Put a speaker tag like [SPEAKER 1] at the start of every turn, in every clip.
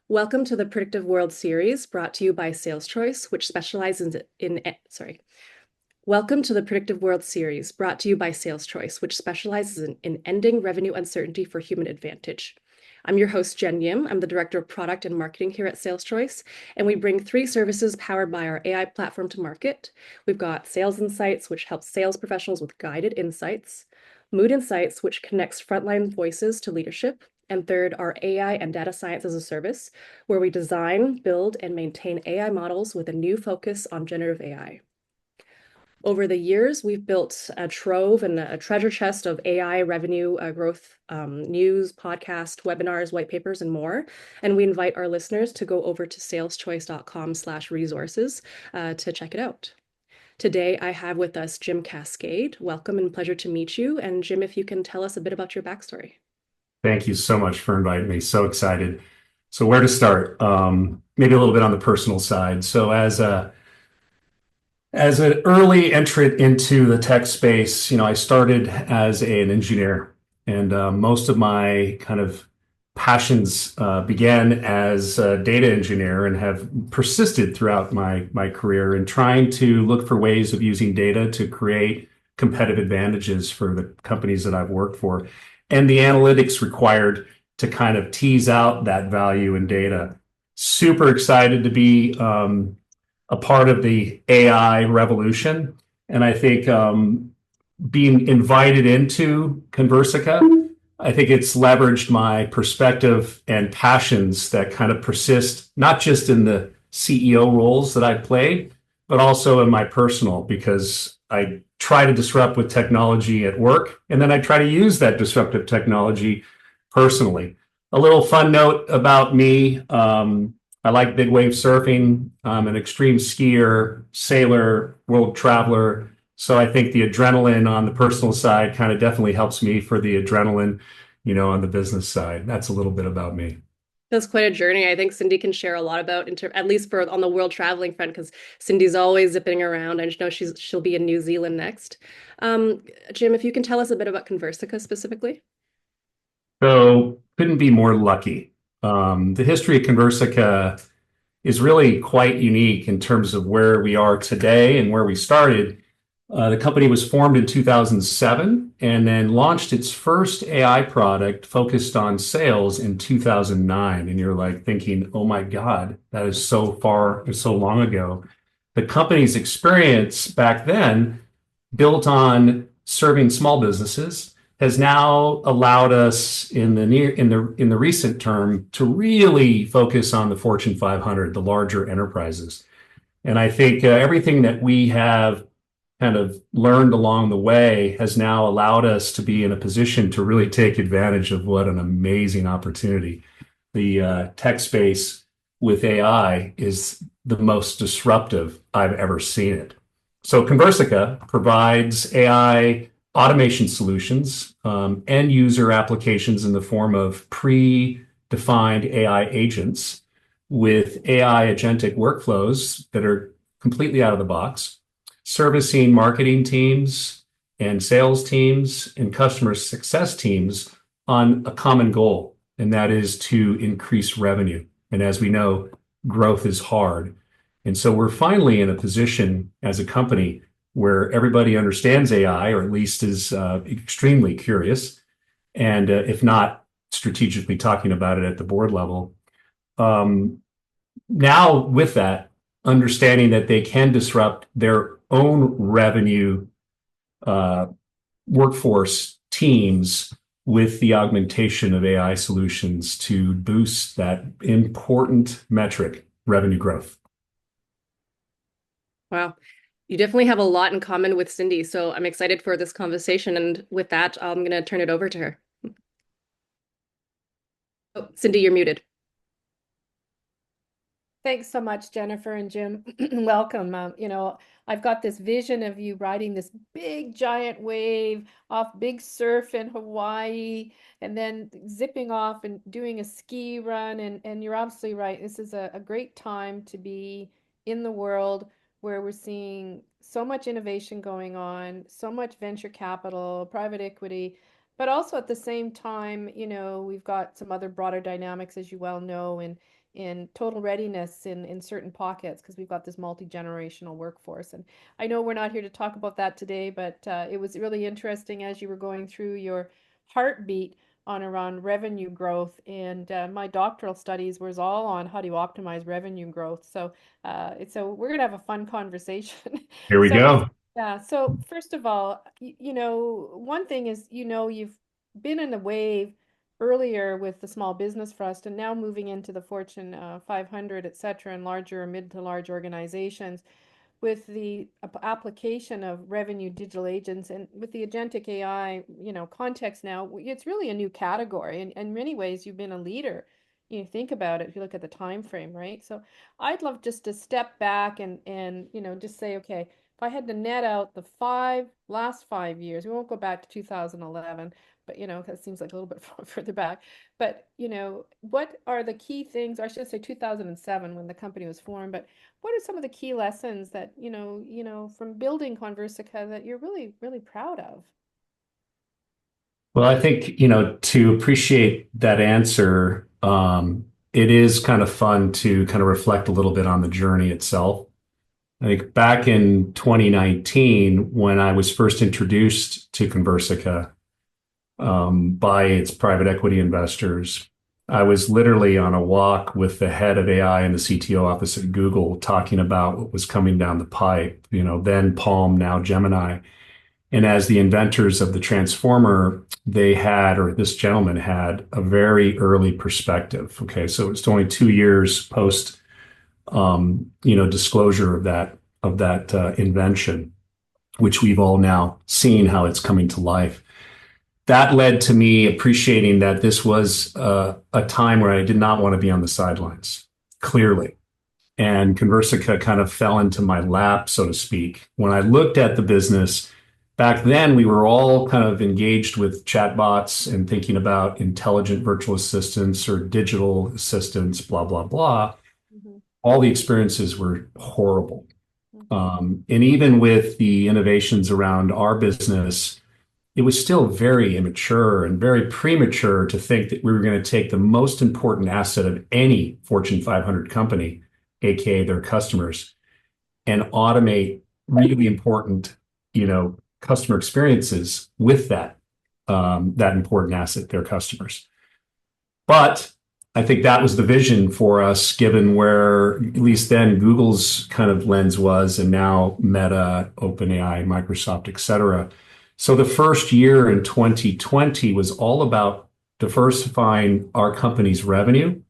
[SPEAKER 1] Welcome to the Predictive World series brought to you by SalesChoice, which specializes in Welcome to the Predictive World series brought to you by SalesChoice, which specializes in ending revenue uncertainty for human advantage. I'm your host, Jen Yim. I'm the Director of Product and Marketing here at SalesChoice, and we bring 3 services powered by our AI platform to market. We've got Sales Insights, which helps sales professionals with guided insights, Mood Insights, which connects frontline voices to leadership, and third, our AI and data science as a service, where we design, build, and maintain AI models with a new focus on generative AI. Over the years, we've built a trove and a treasure chest of AI revenue growth news, podcasts, webinars, white papers, and more. And we invite our listeners to go over to saleschoice.com/resources to check it out. Today, I have with us Jim Kaskade. Welcome and pleasure to meet you. And Jim, if you can tell us a bit about your backstory.
[SPEAKER 2] Thank you so much for inviting me. So excited. So where to start? Maybe a little bit on the personal side. So as an early entrant into the tech space, I started as an engineer, and most of my kind of passions began as a data engineer and have persisted throughout my career in trying to look for ways of using data to create competitive advantages for the companies that I've worked for, and the analytics required to kind of tease out that value in data. Super excited to be a part of the AI revolution. And I think being invited into Conversica, I think it's leveraged my perspective and passions that kind of persist, not just in the CEO roles that I've played, but also in my personal, because I try to disrupt with technology at work, and then I try to use that disruptive technology personally. A little fun note about me. I like big wave surfing. I'm an extreme skier, sailor, world traveler. So I think the adrenaline on the personal side kind of definitely helps me for the adrenaline, on the business side. That's a little bit about me.
[SPEAKER 1] That's quite a journey. I think Cindy can share a lot about, at least for on the world traveling front, because Cindy's always zipping around. I just know she'll be in New Zealand next. Jim, if you can tell us a bit about Conversica specifically.
[SPEAKER 2] So couldn't be more lucky. The history of Conversica is really quite unique in terms of where we are today and where we started. The company was formed in 2007 and then launched its first AI product focused on sales in 2009. And you're like thinking, oh my God, that is so far, so long ago. The company's experience back then, built on serving small businesses, has now allowed us in the recent term to really focus on the Fortune 500, the larger enterprises. And I think everything that we have kind of learned along the way has now allowed us to be in a position to really take advantage of what an amazing opportunity. The tech space with AI is the most disruptive I've ever seen it. So Conversica provides AI automation solutions, end user applications in the form of pre-defined AI agents with AI agentic workflows that are completely out of the box, servicing marketing teams and sales teams and customer success teams on a common goal, and that is to increase revenue. And as we know, growth is hard. And so we're finally in a position as a company where everybody understands AI, or at least is extremely curious, and if not strategically talking about it at the board level. Now, with that, understanding that they can disrupt their own revenue workforce teams with the augmentation of AI solutions to boost that important metric, revenue growth.
[SPEAKER 1] Wow. You definitely have a lot in common with Cindy, so I'm excited for this conversation. And with that, I'm going to turn it over to her. Oh, Cindy, you're muted.
[SPEAKER 3] Thanks so much, Jennifer and Jim. Welcome. I've got this vision of you riding this big giant wave off big surf in Hawaii and then zipping off and doing a ski run. And you're absolutely right. This is a great time to be in the world where we're seeing so much innovation going on, so much venture capital, private equity, but also at the same time, we've got some other broader dynamics, as you well know, in total readiness in certain pockets because we've got this multi-generational workforce. And I know we're not here to talk about that today, but it was really interesting as you were going through your heartbeat on around revenue growth. And my doctoral studies was all on how do you optimize revenue growth. So we're going to have a fun conversation.
[SPEAKER 2] Here we
[SPEAKER 3] So
[SPEAKER 2] go.
[SPEAKER 3] yeah, so first of all, one thing is, you've been in a wave earlier with the small business trust and now moving into the Fortune 500, et cetera, and larger mid to large organizations with the application of revenue digital agents and with the agentic AI, context now, it's really a new category. And in many ways, you've been a leader. You think about it, if you look at the time frame, right? So I'd love just to step back and just say, okay, if I had to net out the last 5 years, we won't go back to 2011, but that seems like a little bit further back. But what are the key things, or I should say 2007 when the company was formed, but what are some of the key lessons that, from building Conversica that you're really, really proud of?
[SPEAKER 2] Well, I think, to appreciate that answer, it is kind of fun to kind of reflect a little bit on the journey itself. I think back in 2019, when I was first introduced to Conversica by its private equity investors, I was literally on a walk with the head of AI and the CTO office at Google talking about what was coming down the pipe, then Palm, now Gemini. And as the inventors of the transformer, this gentleman had a very early perspective. Okay, so it's only 2 years post, disclosure of that invention, which we've all now seen how it's coming to life. That led to me appreciating that this was a time where I did not want to be on the sidelines, clearly. And Conversica kind of fell into my lap, so to speak. When I looked at the business, back then we were all kind of engaged with chatbots and thinking about intelligent virtual assistants or digital assistants, blah, blah, blah.
[SPEAKER 3] Mm-hmm.
[SPEAKER 2] All the experiences were horrible.
[SPEAKER 3] Mm-hmm.
[SPEAKER 2] And even with the innovations around our business, it was still very immature and very premature to think that we were going to take the most important asset of any Fortune 500 company, aka their customers, and automate really important, customer experiences with that important asset, their customers. But I think that was the vision for us, given where at least then Google's kind of lens was, and now Meta, OpenAI, Microsoft, et cetera. So the first year in 2020 was all about diversifying our company's revenue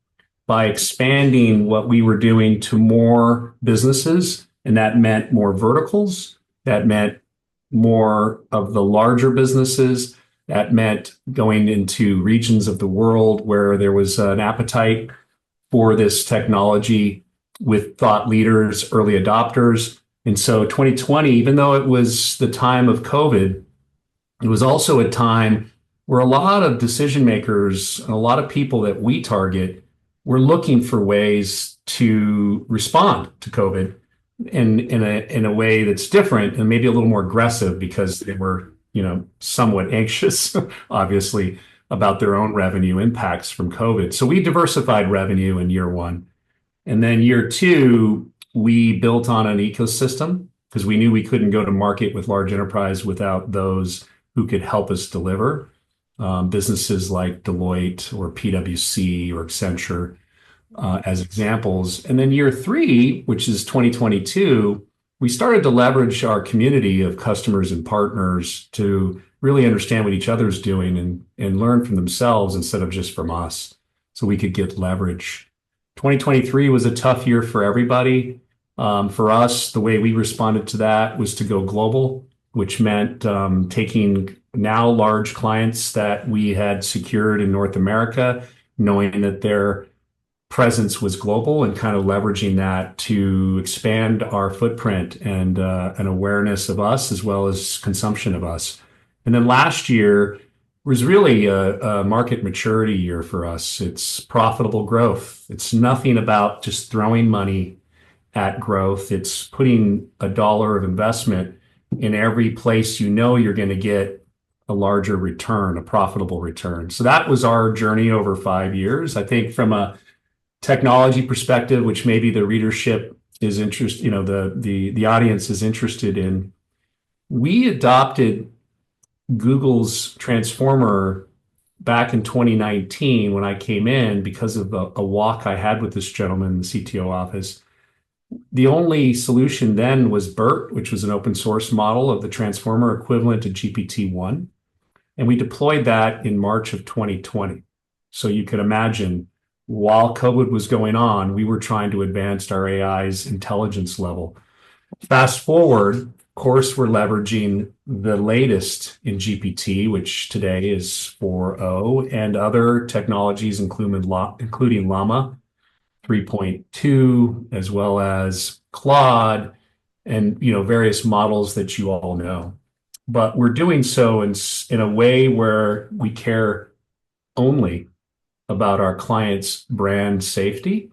[SPEAKER 2] by expanding what we were doing to more businesses. And that meant more verticals. That meant more of the larger businesses. That meant going into regions of the world where there was an appetite for this technology with thought leaders, early adopters. And so 2020, even though it was the time of COVID, it was also a time where a lot of decision makers and a lot of people that we target were looking for ways to respond to COVID in a way that's different and maybe a little more aggressive because they were, somewhat anxious, obviously, about their own revenue impacts from COVID. So we diversified revenue in year one. And then year two, we built on an ecosystem because we knew we couldn't go to market with large enterprise without those who could help us deliver. Businesses like Deloitte or PwC or Accenture as examples. And then year three, which is 2022, we started to leverage our community of customers and partners to really understand what each other's doing and learn from themselves instead of just from us, so we could get leverage. 2023 was a tough year for everybody. For us, the way we responded to that was to go global, which meant taking now large clients that we had secured in North America, knowing that their presence was global, and kind of leveraging that to expand our footprint and an awareness of us as well as consumption of us. And then last year was really a market maturity year for us. It's profitable growth. It's nothing about just throwing money at growth. It's putting a dollar of investment in every place you're going to get a larger return, a profitable return. So that was our journey over 5 years. I think from a technology perspective, which maybe the readership is interested, the audience is interested in, we adopted Google's Transformer back in 2019 when I came in because of a walk I had with this gentleman in the CTO office. The only solution then was BERT, which was an open source model of the Transformer equivalent to GPT-1. And we deployed that in March of 2020. So you could imagine while COVID was going on, we were trying to advance our AI's intelligence level. Fast forward, of course, we're leveraging the latest in GPT, which today is 4.0, and other technologies, including Llama 3.2, as well as Claude, and various models that you all know. But we're doing so in a way where we care only about our clients' brand safety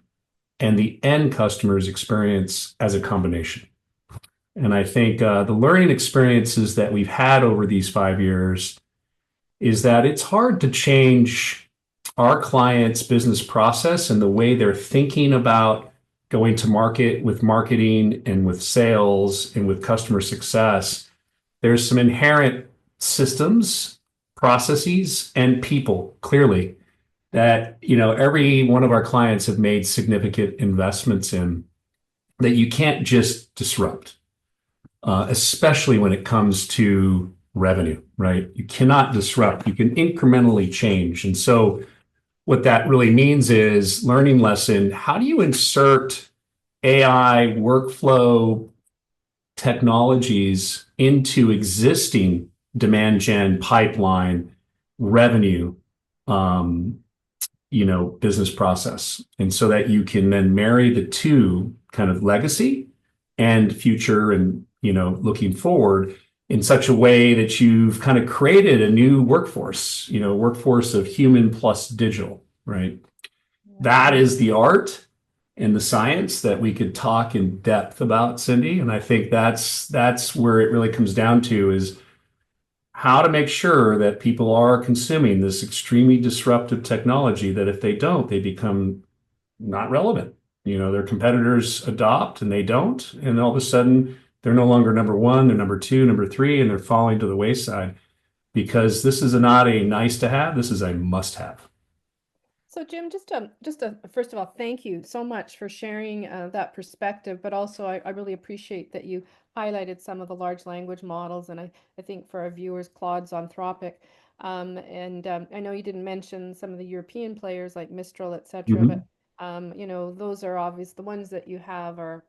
[SPEAKER 2] and the end customer's experience as a combination. And I think the learning experiences that we've had over these 5 years is that it's hard to change our clients' business process and the way they're thinking about going to market with marketing and with sales and with customer success. There's some inherent systems, processes, and people, clearly, that every one of our clients have made significant investments in that you can't just disrupt, especially when it comes to revenue, right? You cannot disrupt, you can incrementally change. And so what that really means is learning lesson, how do you insert AI workflow technologies into existing demand gen pipeline revenue, business process. And so that you can then marry the two, kind of legacy and future and, looking forward in such a way that you've kind of created a new workforce, workforce of human plus digital, right?
[SPEAKER 3] Yeah.
[SPEAKER 2] That is the art and the science that we could talk in depth about, Cindy. And I think that's where it really comes down to is how to make sure that people are consuming this extremely disruptive technology, that if they don't, they become not relevant. Their competitors adopt and they don't. And all of a sudden, they're no longer number one, they're number two, number three, and they're falling to the wayside because this is not a nice to have, this is a must have.
[SPEAKER 3] So Jim, first of all, thank you so much for sharing that perspective, but also I really appreciate that you highlighted some of the large language models, and I think for our viewers, Claude's Anthropic. I know you didn't mention some of the European players like Mistral, etc., but those are obvious. The ones that you have are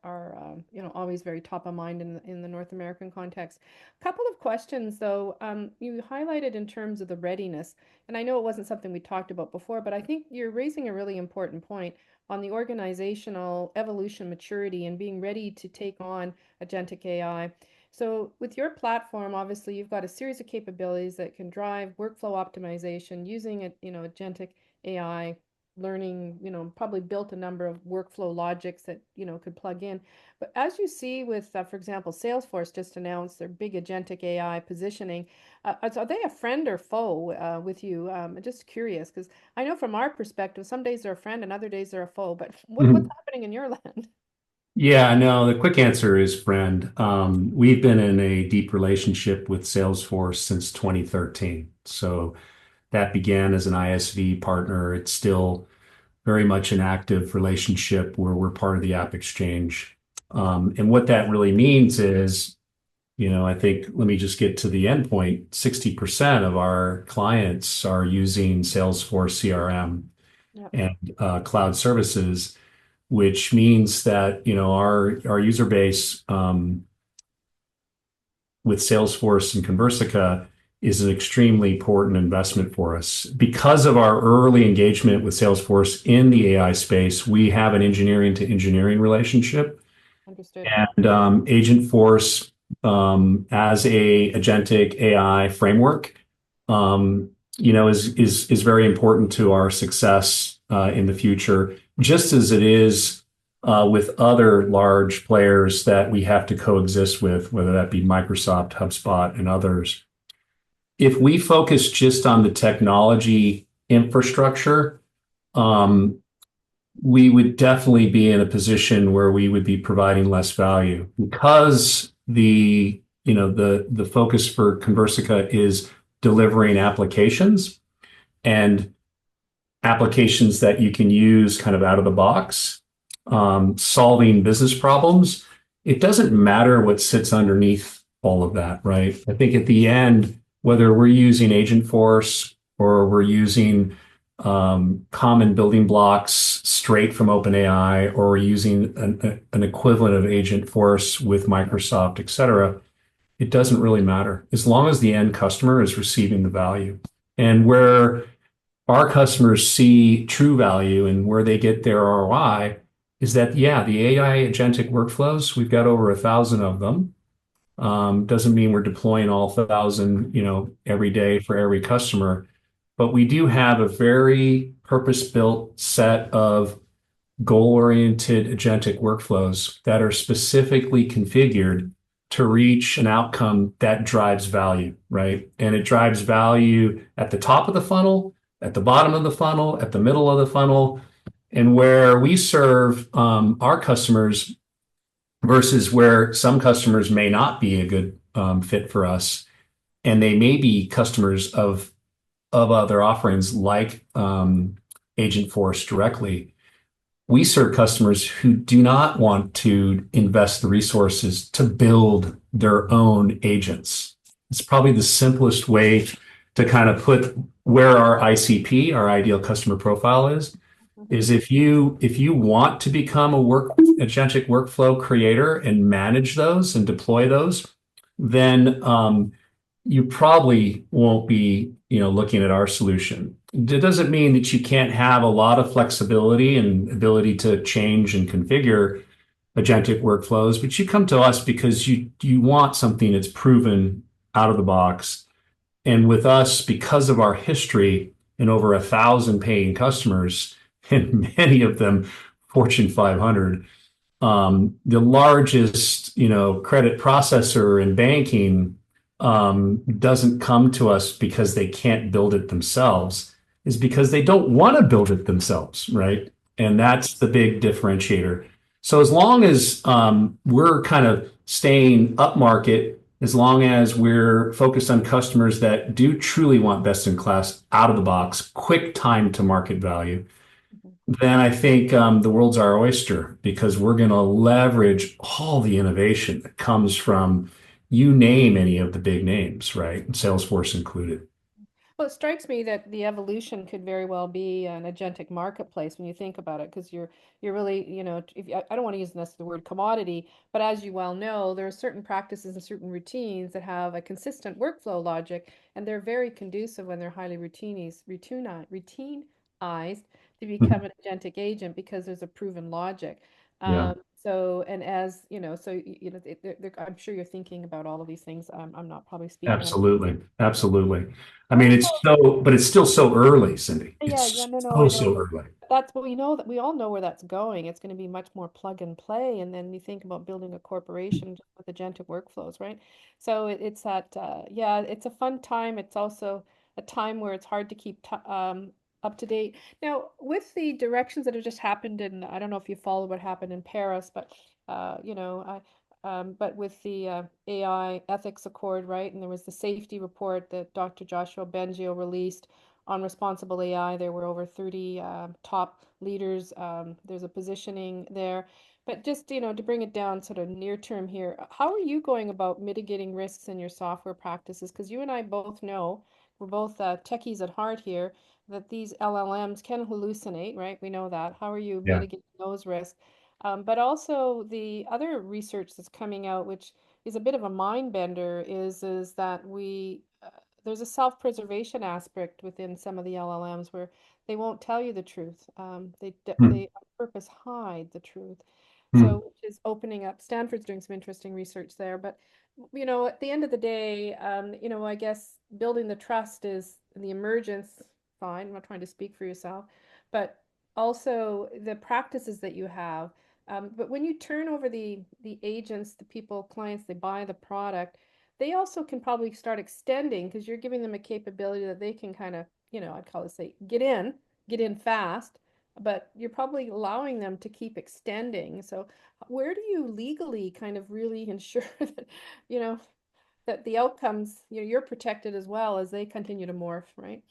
[SPEAKER 3] always very top of mind in the North American context. A couple of questions though. You highlighted in terms of the readiness, and I know it wasn't something we talked about before, but I think you're raising a really important point on the organizational evolution, maturity, and being ready to take on agentic AI. So with your platform, obviously you've got a series of capabilities that can drive workflow optimization using it, agentic AI learning, probably built a number of workflow logics that, could plug in. But as you see with, for example, Salesforce just announced their big agentic AI positioning. Are they a friend or foe with you? I'm just curious, because I know from our perspective, some days they're a friend and other days they're a foe. But what's happening in your land?
[SPEAKER 2] Yeah, no, the quick answer is friend. We've been in a deep relationship with Salesforce since 2013. So that began as an ISV partner. It's still very much an active relationship where we're part of the App Exchange. And what that really means is, I think, let me just get to the end point. 60% of our clients are using Salesforce CRM
[SPEAKER 3] Yep.
[SPEAKER 2] and cloud services, which means that, our user base with Salesforce and Conversica is an extremely important investment for us. Because of our early engagement with Salesforce in the AI space, we have an engineering to engineering relationship.
[SPEAKER 3] Understood.
[SPEAKER 2] And Agentforce as a agentic AI framework, is very important to our success in the future, just as it is with other large players that we have to coexist with, whether that be Microsoft, HubSpot, and others. If we focus just on the technology infrastructure, we would definitely be in a position where we would be providing less value because the focus for Conversica is delivering applications and applications that you can use kind of out of the box, solving business problems. It doesn't matter what sits underneath all of that, right? I think at the end, whether we're using Agentforce or we're using common building blocks straight from OpenAI, or we're using an equivalent of Agentforce with Microsoft, et cetera, it doesn't really matter as long as the end customer is receiving the value. And where our customers see true value and where they get their ROI is that, yeah, the AI agentic workflows, we've got over 1,000 of them. Doesn't mean we're deploying all 1,000, every day for every customer, but we do have a very purpose-built set of goal-oriented agentic workflows that are specifically configured to reach an outcome that drives value, right? And it drives value at the top of the funnel, at the bottom of the funnel, at the middle of the funnel, and where we serve our customers versus where some customers may not be a good fit for us, and they may be customers of other offerings like Agentforce directly. We serve customers who do not want to invest the resources to build their own agents. It's probably the simplest way to kind of put where our ICP, our ideal customer profile is if you want to become a agentic workflow creator and manage those and deploy those, then you probably won't be, looking at our solution. It doesn't mean that you can't have a lot of flexibility and ability to change and configure agentic workflows, but you come to us because you want something that's proven out of the box. And with us, because of our history and over 1,000 paying customers, and many of them Fortune 500, the largest, credit processor in banking doesn't come to us because they can't build it themselves, is because they don't want to build it themselves, right? And that's the big differentiator. So as long as we're kind of staying upmarket, as long as we're focused on customers that do truly want best in class, out of the box, quick time to market value, then I think the world's our oyster because we're going to leverage all the innovation that comes from you name any of the big names, right? Salesforce included.
[SPEAKER 3] Well, it strikes me that the evolution could very well be an agentic marketplace when you think about it, because you're really, if I don't want to use necessarily the word commodity, but as you well know, there are certain practices and certain routines that have a consistent workflow logic, and they're very conducive when they're highly routinized to become
[SPEAKER 2] Mhm.
[SPEAKER 3] an agentic agent because there's a proven logic.
[SPEAKER 2] Yeah,
[SPEAKER 3] So, and as you know, so I'm sure you're thinking about all of these things. I'm not probably speaking on.
[SPEAKER 2] absolutely. Absolutely. I mean,
[SPEAKER 3] Also,
[SPEAKER 2] but it's still so early, Cindy.
[SPEAKER 3] yeah,
[SPEAKER 2] It's
[SPEAKER 3] no, I
[SPEAKER 2] so,
[SPEAKER 3] know.
[SPEAKER 2] so early.
[SPEAKER 3] That's what we know, that we all know where that's going. It's going to be much more plug and play. And then you think about building a corporation just with agentic workflows, right? So it's that, yeah, it's a fun time. It's also a time where it's hard to keep t up to date. Now, with the directions that have just happened, and I don't know if you followed what happened in Paris, but but with the AI ethics accord, right? And there was the safety report that Dr. Joshua Bengio released on responsible AI. There were over 30 top leaders. There's a positioning there. But just, to bring it down sort of near term here, how are you going about mitigating risks in your software practices? Because you and I both know, we're both techies at heart here, that these LLMs can hallucinate, right? We know that. How are you
[SPEAKER 2] Yeah.
[SPEAKER 3] mitigating those risks? But also the other research that's coming out, which is a bit of a mind bender, is that there's a self-preservation aspect within some of the LLMs where they won't tell you the truth.
[SPEAKER 2] Hmm.
[SPEAKER 3] They on purpose hide the truth.
[SPEAKER 2] Hmm.
[SPEAKER 3] So, which is opening up. Stanford's doing some interesting research there. But, at the end of the day, I guess building the trust is the emergence. Fine, I'm not trying to speak for yourself, but also the practices that you have. But when you turn over the agents, the people, clients, they buy the product, they also can probably start extending because you're giving them a capability that they can kind of, I'd call it say, get in fast, but you're probably allowing them to keep extending. So where do you legally kind of really ensure that, you know, that the outcomes, you're protected as well as they continue to morph, right?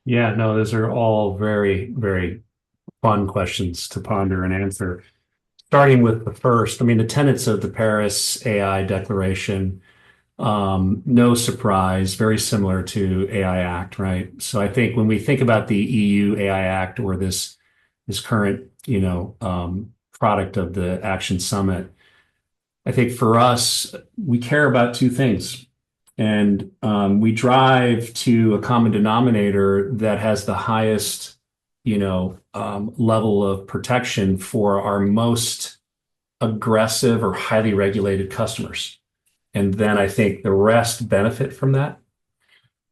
[SPEAKER 2] Yeah, no, those are all very, very fun questions to ponder and answer. Starting with the first, I mean, the tenets of the Paris AI Declaration, no surprise, very similar to AI Act, right? So I think when we think about the EU AI Act or this current, product of the Action Summit, I think for us, we care about two things. And we drive to a common denominator that has the highest, level of protection for our most aggressive or highly regulated customers. And then I think the rest benefit from that.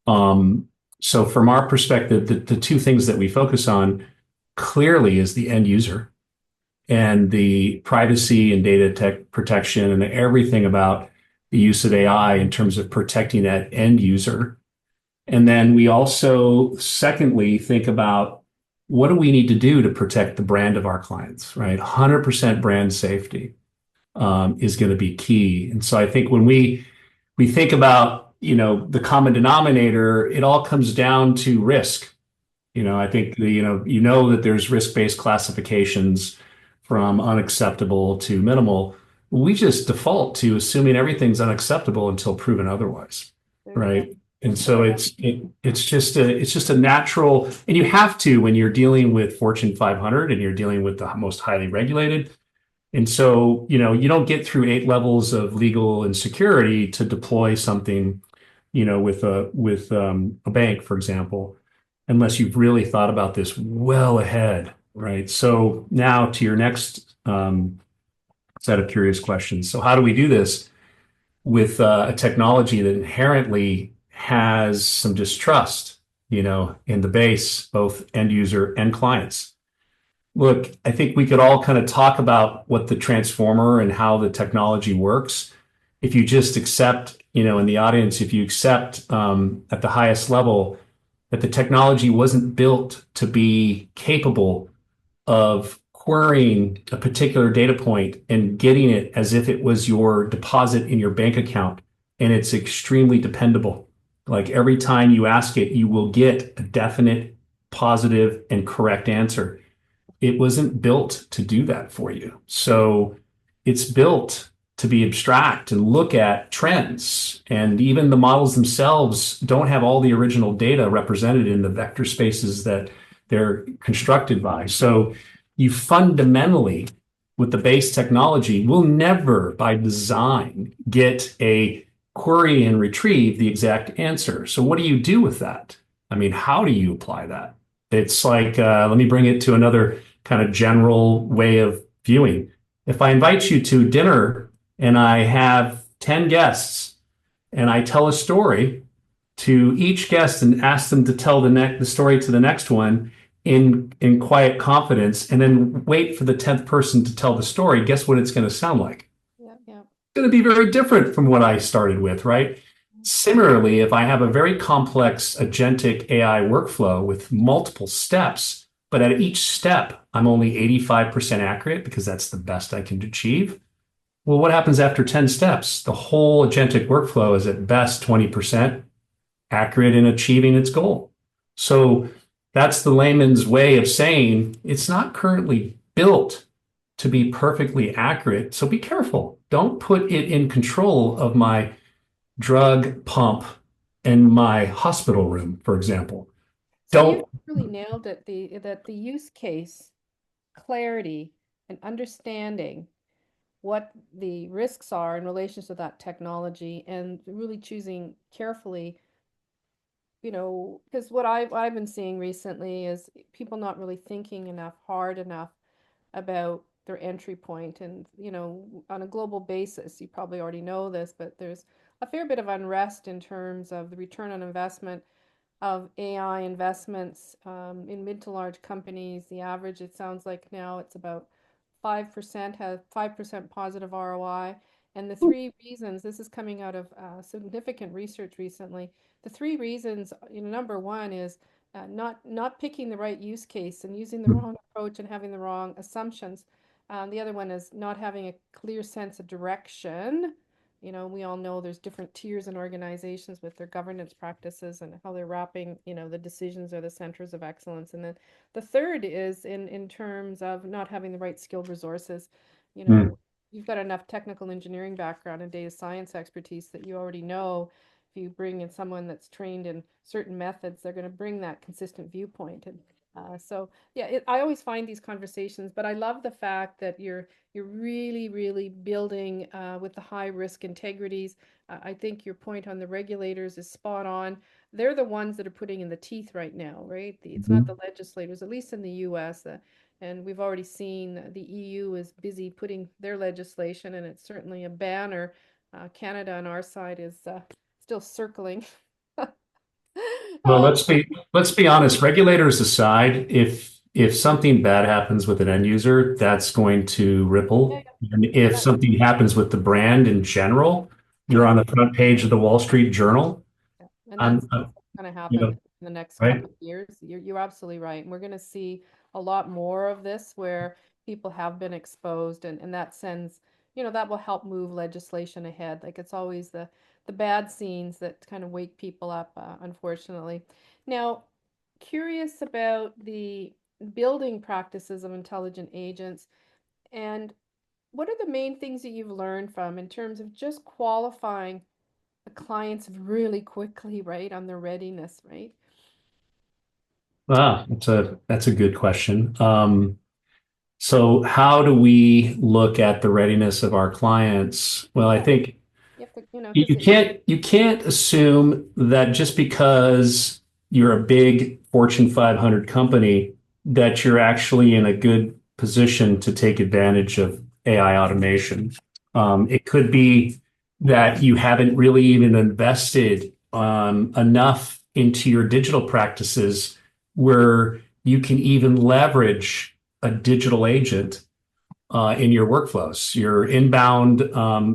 [SPEAKER 2] Um, so from our perspective, the two things that we focus on clearly is the end user and the privacy and data tech protection and everything about the use of AI in terms of protecting that end user. And then we also, secondly, think about what do we need to do to protect the brand of our clients, right? 100% brand safety is going to be key. And so I think when we think about, the common denominator, it all comes down to risk. I think that there's risk-based classifications from unacceptable to minimal. We just default to assuming everything's unacceptable until proven otherwise,
[SPEAKER 3] There you go.
[SPEAKER 2] right? And so it's just a natural, and you have to when you're dealing with Fortune 500 and you're dealing with the most highly regulated. And so, you don't get through 8 levels of legal and security to deploy something, with a bank, for example, unless you've really thought about this well ahead, right? So now to your next set of curious questions. So how do we do this with a technology that inherently has some distrust, in the base, both end user and clients? Look, I think we could all kind of talk about what the transformer and how the technology works. If you just accept, in the audience, if you accept at the highest level that the technology wasn't built to be capable of querying a particular data point and getting it as if it was your deposit in your bank account, and it's extremely dependable. Like every time you ask it, you will get a definite, positive, and correct answer. It wasn't built to do that for you. So it's built to be abstract and look at trends. And even the models themselves don't have all the original data represented in the vector spaces that they're constructed by. So you fundamentally, with the base technology, will never by design get a query and retrieve the exact answer. So what do you do with that? I mean, how do you apply that? It's like, let me bring it to another kind of general way of viewing. If I invite you to dinner and I have 10 guests and I tell a story to each guest and ask them to tell the story to the next one in quiet confidence and then wait for the 10th person to tell the story, guess what it's going to sound like?
[SPEAKER 3] Yeah, yeah.
[SPEAKER 2] Going to be very different from what I started with, right? Similarly, if I have a very complex agentic AI workflow with multiple steps, but at each step I'm only 85% accurate because that's the best I can achieve. Well, what happens after 10 steps? The whole agentic workflow is at best 20% accurate in achieving its goal. So that's the layman's way of saying it's not currently built to be perfectly accurate. So be careful. Don't put it in control of my drug pump in my hospital room, for example.
[SPEAKER 3] So you've
[SPEAKER 2] Don't,
[SPEAKER 3] really nailed it, that the use case, clarity, and understanding what the risks are in relation to that technology and really choosing carefully, because what I've been seeing recently is people not really thinking enough, hard enough about their entry point. And, on a global basis, you probably already know this, but there's a fair bit of unrest in terms of the return on investment of AI investments in mid to large companies. The average, it sounds like now it's about 5% have 5% positive ROI. And the three reasons, this is coming out of significant research recently. The three reasons, number one is not picking the right use case and using the wrong approach and having the wrong assumptions. The other one is not having a clear sense of direction. We all know there's different tiers in organizations with their governance practices and how they're wrapping, the decisions or the centers of excellence. And then the third is in terms of not having the right skilled resources. You
[SPEAKER 2] Mm.
[SPEAKER 3] know, you've got enough technical engineering background and data science expertise that you already know if you bring in someone that's trained in certain methods, they're going to bring that consistent viewpoint. And so, yeah, I always find these conversations, but I love the fact that you're really, really building with the high risk integrities. I think your point on the regulators is spot on. They're the ones that are putting in the teeth right now, right? It's not the legislators, at least in the U.S. And we've already seen the EU is busy putting their legislation, and it's certainly a banner. Canada on our side is still circling.
[SPEAKER 2] Well,
[SPEAKER 3] Uh,
[SPEAKER 2] let's be honest. Regulators aside, if something bad happens with an end user, that's going to
[SPEAKER 3] yeah,
[SPEAKER 2] ripple. And
[SPEAKER 3] yeah,
[SPEAKER 2] if something happens with the brand in general, you're
[SPEAKER 3] yeah,
[SPEAKER 2] on the front page of the Wall Street Journal.
[SPEAKER 3] yeah. And
[SPEAKER 2] I'm,
[SPEAKER 3] that's what's going to
[SPEAKER 2] you
[SPEAKER 3] happen
[SPEAKER 2] know,
[SPEAKER 3] in the next
[SPEAKER 2] right?
[SPEAKER 3] couple of years. You're absolutely right. And we're going to see a lot more of this where people have been exposed, and that sends, that will help move legislation ahead. Like it's always the bad scenes that kind of wake people up, unfortunately. Now, curious about the building practices of intelligent agents, and what are the main things that you've learned from in terms of just qualifying the clients really quickly, right, on their readiness, right?
[SPEAKER 2] That's a good question. So how do we look at the readiness of our clients? Well, I
[SPEAKER 3] Yeah,
[SPEAKER 2] think
[SPEAKER 3] you have to, because
[SPEAKER 2] you can't assume that just because you're a big Fortune 500 company that you're actually in a good position to take advantage of AI automation. It could be that you haven't really even invested enough into your digital practices where you can even leverage a digital agent in your workflows. Your inbound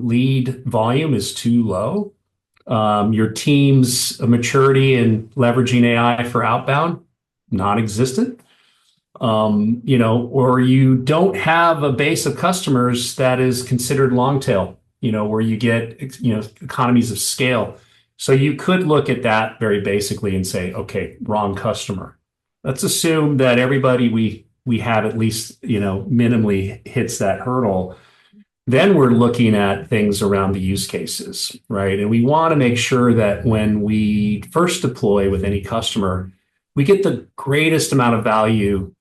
[SPEAKER 2] lead volume is too low. Your team's maturity in leveraging AI for outbound, non-existent. Or you don't have a base of customers that is considered long tail, where you get, economies of scale. So you could look at that very basically and say, okay, wrong customer. Let's assume that everybody we have at least, minimally hits that hurdle. Then we're looking at things around the use cases, right? And we want to make sure that when we first deploy with any customer, we get the greatest amount of value.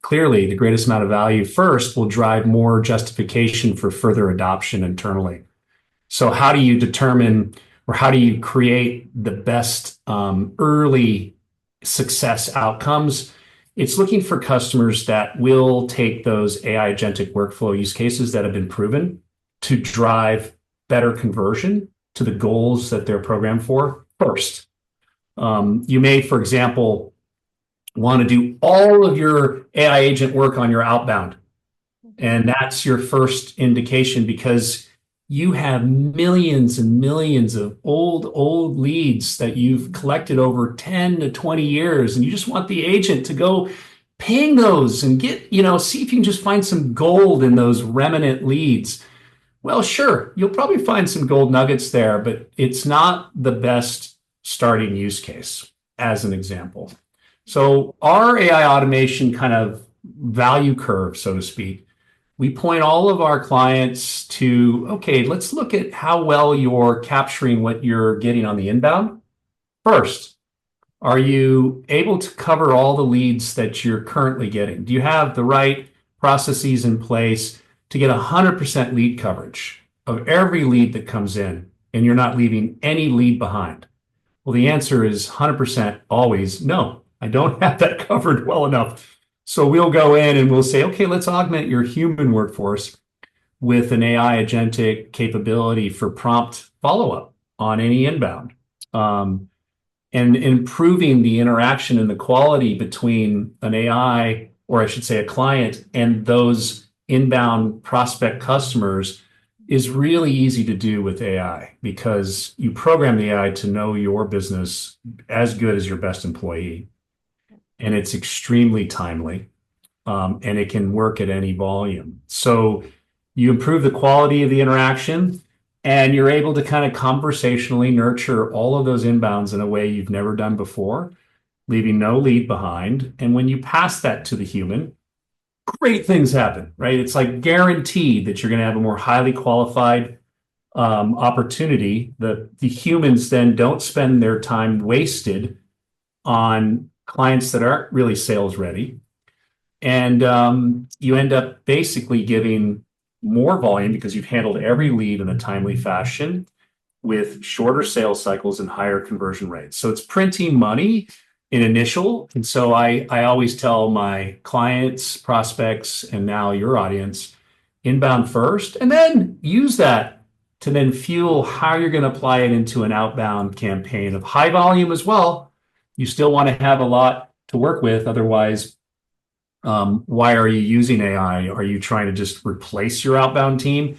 [SPEAKER 2] Clearly, the greatest amount of value first will drive more justification for further adoption internally. So, how do you determine or how do you create the best early success outcomes? It's looking for customers that will take those AI agentic workflow use cases that have been proven to drive better conversion to the goals that they're programmed for first. You may, for example, want to do all of your AI agent work on your outbound.
[SPEAKER 3] Mhm.
[SPEAKER 2] And that's your first indication because you have millions and millions of old leads that you've collected over 10 to 20 years. And you just want the agent to go ping those and get, see if you can just find some gold in those remnant leads. Well, sure, you'll probably find some gold nuggets there, but it's not the best starting use case, as an example. So, our AI automation kind of value curve, so to speak, we point all of our clients to, okay, let's look at how well you're capturing what you're getting on the inbound. First, are you able to cover all the leads that you're currently getting? Do you have the right processes in place to get 100% lead coverage of every lead that comes in and you're not leaving any lead behind? Well, the answer is 100% always no. I don't have that covered well enough. So we'll go in and we'll say, okay, let's augment your human workforce with an AI agentic capability for prompt follow up on any inbound. Um, and improving the interaction and the quality between an AI, or I should say a client, and those inbound prospect customers is really easy to do with AI because you program the AI to know your business as good as your best employee. and it's extremely timely, and it can work at any volume. So you improve the quality of the interaction, and you're able to kind of conversationally nurture all of those inbounds in a way you've never done before, leaving no lead behind. And when you pass that to the human, great things happen, right? It's like guaranteed that you're going to have a more highly qualified opportunity. The humans then don't spend their time wasted on clients that aren't really sales ready. And you end up basically giving more volume because you've handled every lead in a timely fashion with shorter sales cycles and higher conversion rates. So it's printing money in initial. And so I always tell my clients, prospects, and now your audience, inbound first, and then use that to then fuel how you're going to apply it into an outbound campaign of high volume as well. You still want to have a lot to work with. Otherwise, why are you using AI? Are you trying to just replace your outbound team?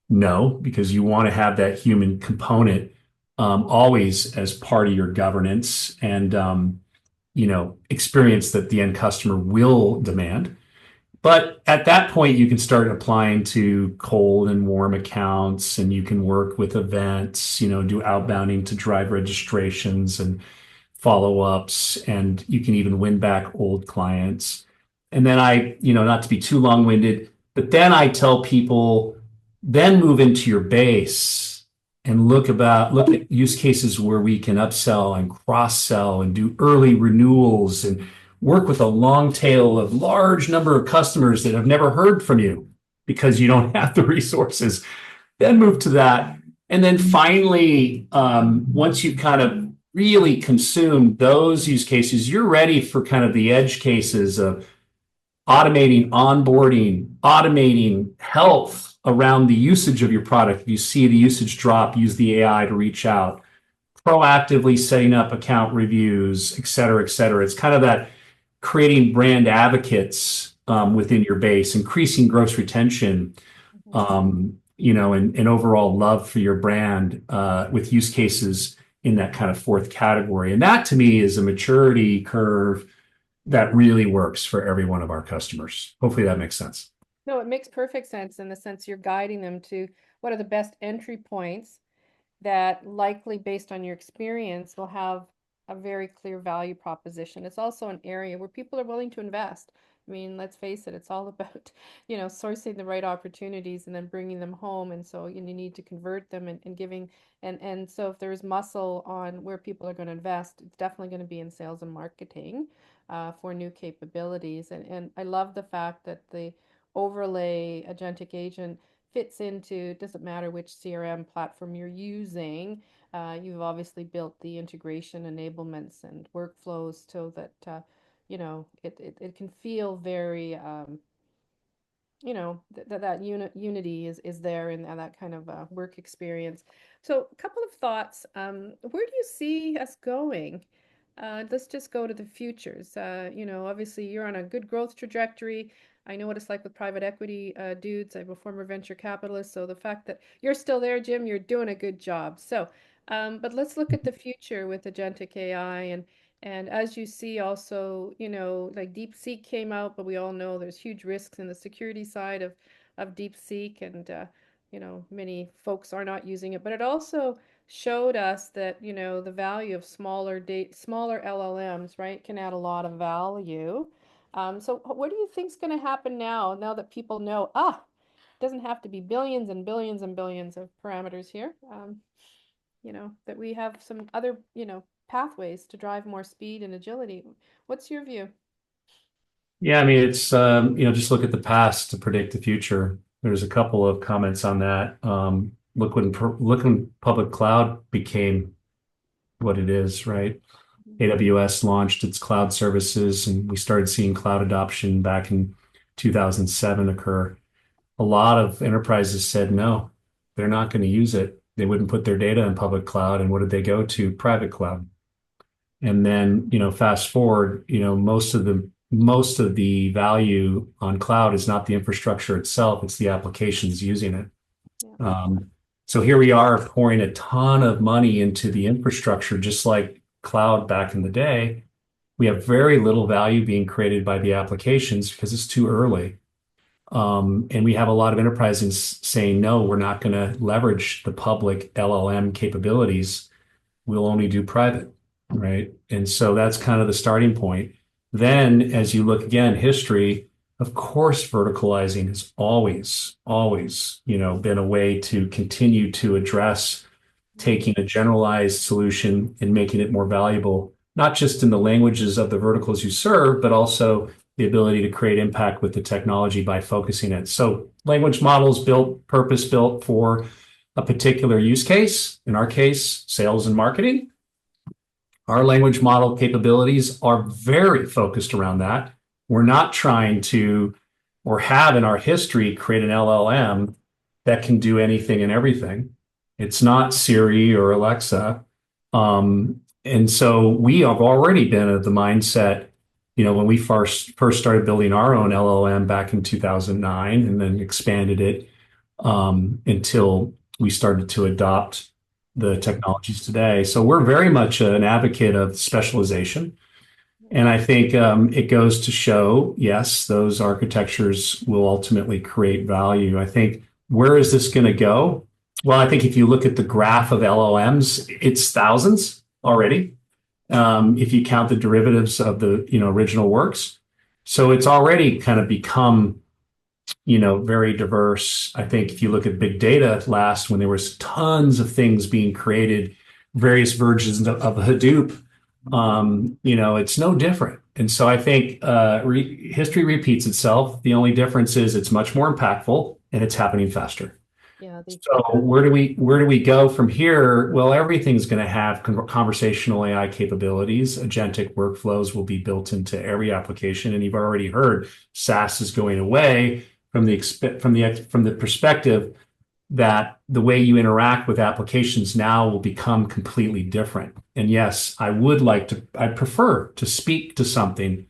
[SPEAKER 2] No, because you want to have that human component always as part of your governance and experience that the end customer will demand. But at that point, you can start applying to cold and warm accounts, and you can work with events, do outbounding to drive registrations and follow-ups, and you can even win back old clients. And then not to be too long-winded, but then I tell people, then move into your base and look at use cases where we can upsell and cross-sell and do early renewals and work with a long tail of large number of customers that have never heard from you because you don't have the resources. Then move to that. And then finally, once you've kind of really consumed those use cases, you're ready for kind of the edge cases of automating onboarding, automating health around the usage of your product. If you see the usage drop, use the AI to reach out, proactively setting up account reviews, et cetera, et cetera. It's kind of that creating brand advocates within your base, increasing gross retention, and overall love for your brand with use cases in that kind of fourth category. And that to me is a maturity curve that really works for every one of our customers. Hopefully that makes sense.
[SPEAKER 3] No, it makes perfect sense in the sense you're guiding them to what are the best entry points that likely based on your experience will have a very clear value proposition. It's also an area where people are willing to invest. I mean, let's face it, it's all about, sourcing the right opportunities and then bringing them home. And so you need to convert them and giving, and so if there's muscle on where people are going to invest, it's definitely going to be in sales and marketing for new capabilities. And I love the fact that the overlay agentic agent fits into, doesn't matter which CRM platform you're using. You've obviously built the integration enablements and workflows so that it can feel very that unity is there in that kind of work experience. So a couple of thoughts. Where do you see us going? Let's just go to the futures. Obviously you're on a good growth trajectory. I know what it's like with private equity dudes. I'm a former venture capitalist, so the fact that you're still there, Jim, you're doing a good job. So, but let's look at the future with agentic AI and as you see also, like DeepSeek came out, but we all know there's huge risks in the security side of DeepSeek, and many folks are not using it. But it also showed us that the value of smaller LLMs, right, can add a lot of value. So what do you think is going to happen now that people know, it doesn't have to be billions and billions and billions of parameters here, that we have some other, pathways to drive more speed and agility. What's your view?
[SPEAKER 2] Yeah, I mean, it's, just look at the past to predict the future. There's a couple of comments on that. Look when public cloud became what it is, right? AWS launched its cloud services, and we started seeing cloud adoption back in 2007 occur. A lot of enterprises said no, they're not going to use it. They wouldn't put their data in public cloud. And what did they go to? Private cloud. And then, fast forward, most of the value on cloud is not the infrastructure itself, it's the applications using it.
[SPEAKER 3] Yeah.
[SPEAKER 2] So here we are pouring a ton of money into the infrastructure, just like cloud back in the day. We have very little value being created by the applications because it's too early. And we have a lot of enterprises saying, no, we're not going to leverage the public LLM capabilities. We'll only do private, right? And so that's kind of the starting point. Then, as you look again, history, of course, verticalizing has always, been a way to continue to address taking a generalized solution and making it more valuable, not just in the languages of the verticals you serve, but also the ability to create impact with the technology by focusing it. So language models built, purpose built for a particular use case, in our case, sales and marketing. Our language model capabilities are very focused around that. We're not trying to, or have in our history, create an LLM that can do anything and everything. It's not Siri or Alexa. And so we have already been of the mindset, when we first started building our own LLM back in 2009 and then expanded it until we started to adopt the technologies today. So we're very much an advocate of specialization. And I think it goes to show, yes, those architectures will ultimately create value. I think, where is this going to go? Well, I think if you look at the graph of LLMs, it's thousands already. If you count the derivatives of the original works. So it's already kind of become very diverse. I think if you look at big data last, when there was tons of things being created, various versions of Hadoop, it's no different. And so I think history repeats itself. The only difference is it's much more impactful and it's happening faster.
[SPEAKER 3] Yeah.
[SPEAKER 2] So where do we go from here? Well, everything's going to have conversational AI capabilities. Agentic workflows will be built into every application, and you've already heard SaaS is going away from the perspective that the way you interact with applications now will become completely different. And yes, I prefer to speak to something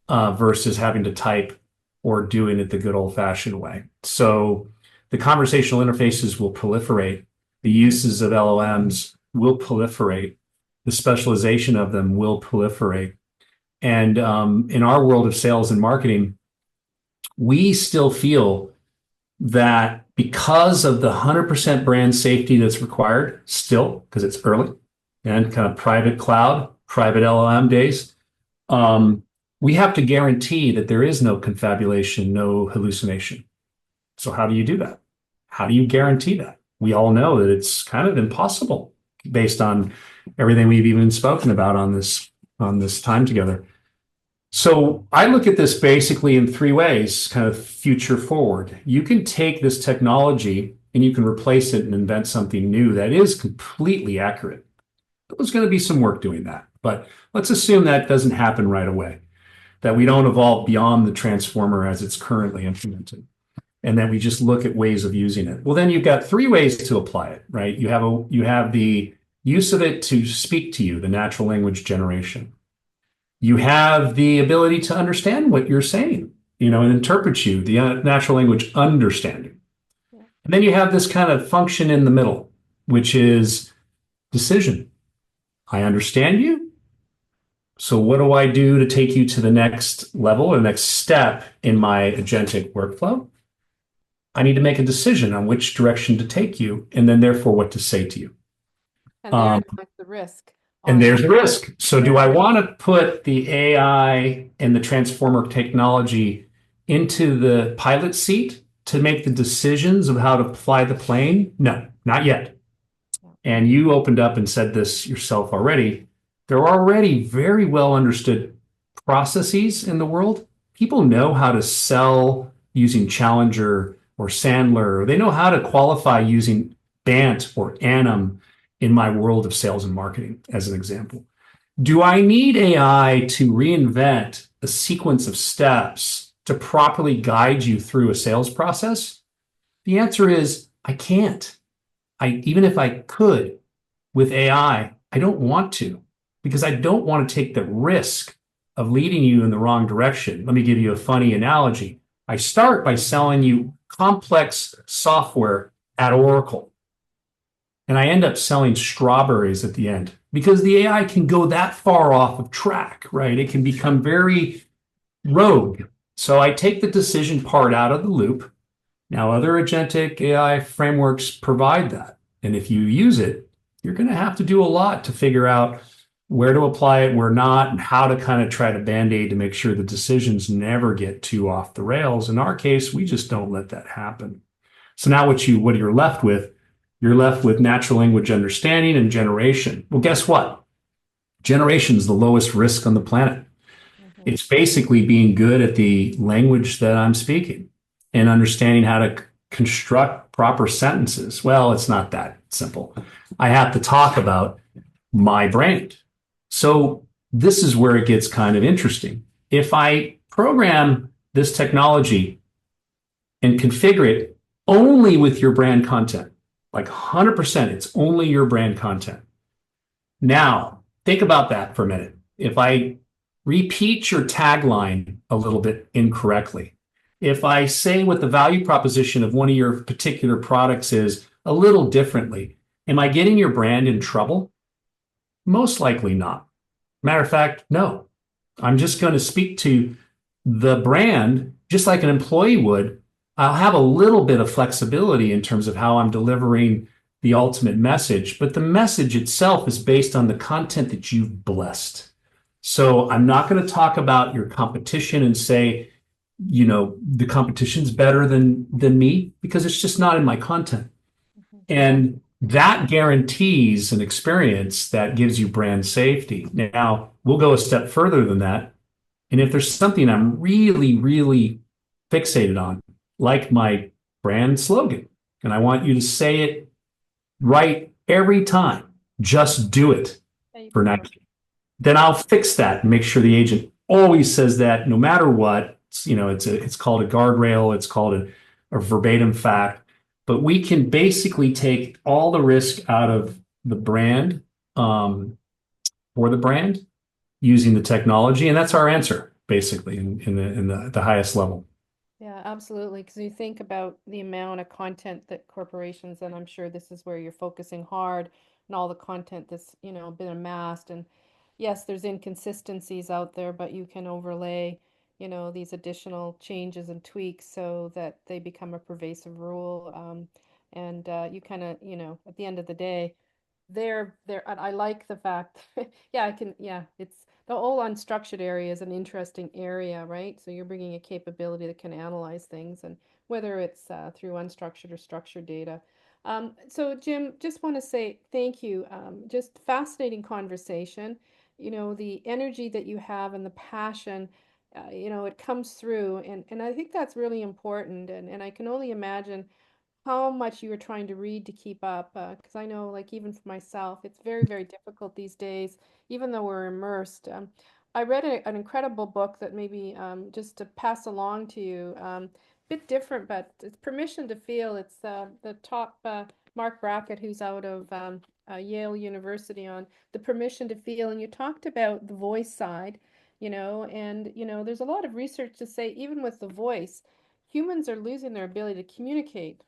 [SPEAKER 2] versus having to type or doing it the good old-fashioned way. So the conversational interfaces will proliferate. The uses of LLMs will proliferate. The specialization of them will proliferate. And in our world of sales and marketing, we still feel that because of the 100% brand safety that's required still, because it's early and kind of private cloud, private LLM days, we have to guarantee that there is no confabulation, no hallucination. So how do you do that? How do you guarantee that? We all know that it's kind of impossible based on everything we've even spoken about on this time together. So I look at this basically in three ways, kind of future forward. You can take this technology and you can replace it and invent something new that is completely accurate. There's going to be some work doing that, but let's assume that doesn't happen right away, that we don't evolve beyond the transformer as it's currently implemented, and then we just look at ways of using it. Well, then you've got three ways to apply it, right? You have the use of it to speak to you, the natural language generation. You have the ability to understand what you're saying, and interpret you, the natural language understanding. Yeah. And then you have this kind of function in the middle, which is decision. I understand you. So what do I do to take you to the next level or next step in my agentic workflow? I need to make a decision on which direction to take you, and then therefore what to say to you.
[SPEAKER 3] And there's the risk.
[SPEAKER 2] And there's the risk. So do I want to put the AI and the transformer technology into the pilot seat to make the decisions of how to fly the plane? No, not yet. And you opened up and said this yourself already. There are already very well understood processes in the world. People know how to sell using Challenger or Sandler. They know how to qualify using Bant or Anim in my world of sales and marketing, as an example. Do I need AI to reinvent a sequence of steps to properly guide you through a sales process? The answer is I can't. Even if I could with AI, I don't want to, because I don't want to take the risk of leading you in the wrong direction. Let me give you a funny analogy. I start by selling you complex software at Oracle, and I end up selling strawberries at the end. because the AI can go that far off of track, right? It can become very rogue. So I take the decision part out of the loop. Now, other agentic AI frameworks provide that. And if you use it, you're going to have to do a lot to figure out where to apply it, where not, and how to kind of try to band-aid to make sure the decisions never get too off the rails. In our case, we just don't let that happen. So now what you're left with, you're left with natural language understanding and generation. Well, guess what? Generation is the lowest risk on the planet. It's basically being good at the language that I'm speaking and understanding how to construct proper sentences. Well, it's not that simple. I have to talk about my brand. So this is where it gets kind of interesting. If I program this technology and configure it only with your brand content, like 100%, it's only your brand content. Now, think about that for a minute. If I repeat your tagline a little bit incorrectly, if I say what the value proposition of one of your particular products is a little differently, am I getting your brand in trouble? Most likely not. Matter of fact, no. I'm just going to speak to the brand just like an employee would. I'll have a little bit of flexibility in terms of how I'm delivering the ultimate message, but the message itself is based on the content that you've blessed. So I'm not going to talk about your competition and say, the competition's better than me, because it's just not in my content. And that guarantees an experience that gives you brand safety. Now, we'll go a step further than that. And if there's something I'm really, really fixated on, like my brand slogan, and I want you to say it right every time, just do it for Nike, then I'll fix that and make sure the agent always says that no matter what. It's called a guardrail, it's called a verbatim fact, but we can basically take all the risk out of the brand for the brand using the technology, and that's our answer basically in the highest level.
[SPEAKER 3] Yeah, absolutely. Because you think about the amount of content that corporations, and I'm sure this is where you're focusing hard, and all the content that's, been amassed. And yes, there's inconsistencies out there, but you can overlay, these additional changes and tweaks so that they become a pervasive rule. And you kind of, at the end of the day, and I like the fact, it's the whole unstructured area is an interesting area, right? So you're bringing a capability that can analyze things, and whether it's through unstructured or structured data. So Jim, just want to say thank you. Just fascinating conversation. The energy that you have and the passion, it comes through, and I think that's really important. And I can only imagine how much you were trying to read to keep up, because I know, like, even for myself, it's very, very difficult these days, even though we're immersed. I read an incredible book that maybe just to pass along to you, bit different, but it's Permission to Feel. It's the top Mark Brackett, who's out of Yale University, on the permission to feel, and you talked about the voice side, and there's a lot of research to say even with the voice, humans are losing their ability to communicate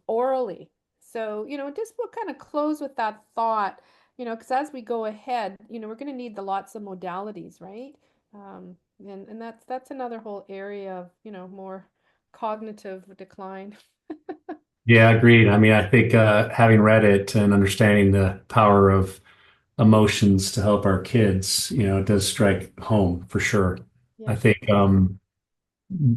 [SPEAKER 3] orally. So, just we'll kind of close with that thought, because as we go ahead, we're going to need the lots of modalities, right? And that's another whole area of, more cognitive decline.
[SPEAKER 2] Yeah, agreed. I mean, I think having read it and understanding the power of emotions to help our kids, it does strike home for sure. I
[SPEAKER 3] Yeah.
[SPEAKER 2] think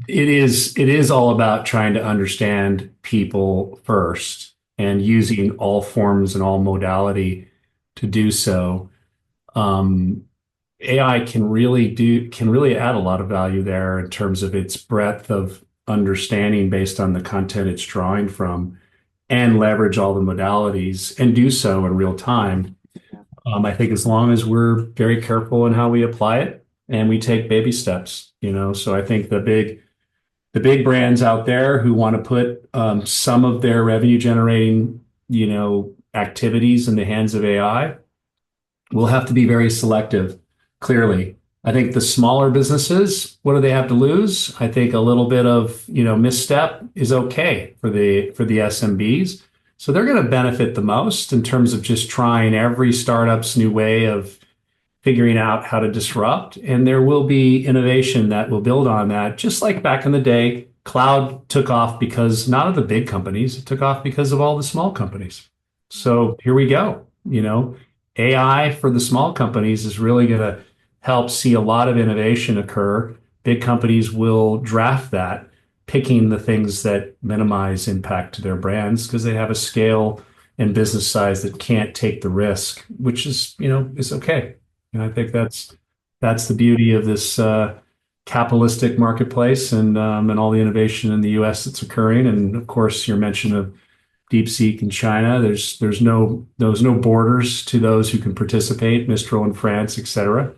[SPEAKER 2] it is all about trying to understand people first and using all forms and all modality to do so. Um, AI can really add a lot of value there in terms of its breadth of understanding based on the content it's drawing from, and leverage all the modalities and do so in real time.
[SPEAKER 3] Yeah.
[SPEAKER 2] I think as long as we're very careful in how we apply it and we take baby steps, so I think the big brands out there who want to put some of their revenue generating, activities in the hands of AI will have to be very selective, clearly. I think the smaller businesses, what do they have to lose? I think a little bit of, misstep is okay for the SMBs. So they're going to benefit the most in terms of just trying every startup's new way of figuring out how to disrupt. And there will be innovation that will build on that. Just like back in the day, cloud took off because not of the big companies, it took off because of all the small companies. So here we go. AI for the small companies is really going to help see a lot of innovation occur. Big companies will draft that, picking the things that minimize impact to their brands because they have a scale and business size that can't take the risk, which is okay. And I think that's the beauty of this capitalistic marketplace and all the innovation in the U.S. that's occurring. And of course, your mention of DeepSeek in China. There's no borders to those who can participate. Mistral in France, et cetera.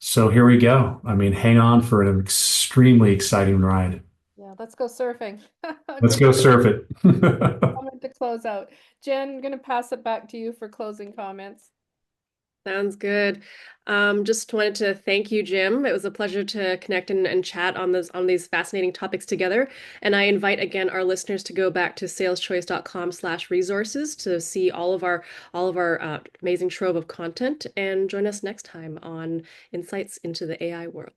[SPEAKER 2] So here we go. I mean, hang on for an extremely exciting ride.
[SPEAKER 3] Yeah, let's go surfing.
[SPEAKER 2] Let's
[SPEAKER 3] Good
[SPEAKER 2] go surf it.
[SPEAKER 3] comment to close out. Jen, I'm going to pass it back to you for closing comments.
[SPEAKER 1] Sounds good. Just wanted to thank you, Jim. It was a pleasure to connect and chat on these fascinating topics together. And I invite again our listeners to go back to saleschoice.com/resources to see all of our amazing trove of content and join us next time on Insights into the AI World.